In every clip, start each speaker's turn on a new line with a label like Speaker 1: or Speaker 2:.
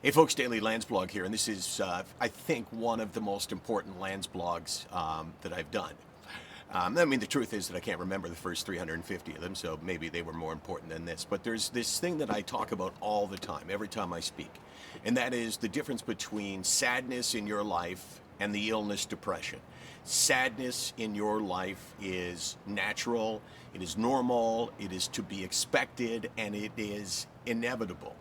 Speaker 1: Hey folks, Daily Landsblog here, and this is, I think, one of the most important Landsblogs that I've done. The truth is that I can't remember the first 350 of them, so maybe they were more important than this. But there's this thing that I talk about all the time, every time I speak, and that is the difference between sadness in your life and the illness depression. Sadness in your life is natural, it is normal, it is to be expected, and it is inevitable.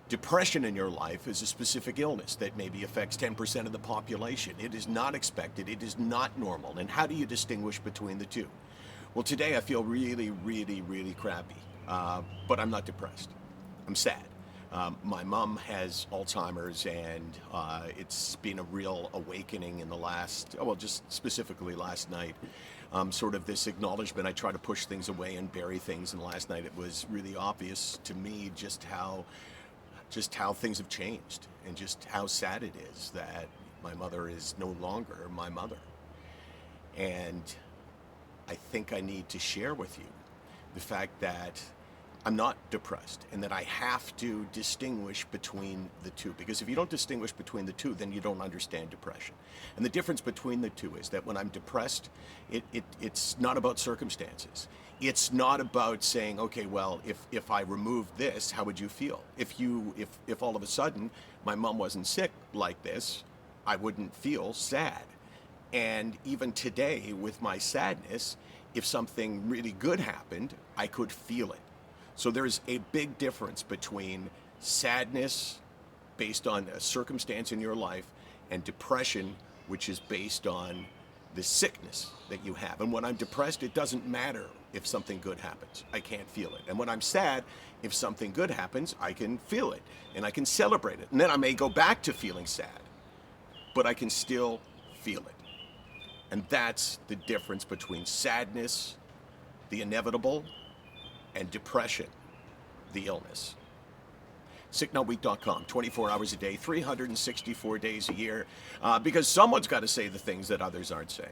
Speaker 1: Depression in your life is a specific illness that maybe affects 10% of the population. It is not expected, it is not normal. And how do you distinguish between the two? Well, today I feel really crappy, but I'm not depressed. I'm sad. My mom has Alzheimer's, and it's been a real awakening in the last, just specifically last night. Sort of this acknowledgement. I try to push things away and bury things, and last night it was really obvious to me just how things have changed, and just how sad it is that my mother is no longer my mother. And I think I need to share with you the fact that I'm not depressed, and that I have to distinguish between the two, because if you don't distinguish between the two, then you don't understand depression. And the difference between the two is that when I'm depressed, it's not about circumstances. It's not about saying, okay, well, if I removed this, how would you feel? If all of a sudden my mom wasn't sick like this, I wouldn't feel sad. And even today, with my sadness, if something really good happened, I could feel it. So there's a big difference between sadness based on a circumstance in your life and depression, which is based on the sickness that you have. And when I'm depressed, it doesn't matter if something good happens. I can't feel it. And when I'm sad, if something good happens, I can feel it and I can celebrate it. And then I may go back to feeling sad, but I can still feel it. And that's the difference between sadness, the inevitable, and depression, the illness. SickNotWeak.com, 24 hours a day, 364 days a year, because someone's got to say the things that others aren't saying.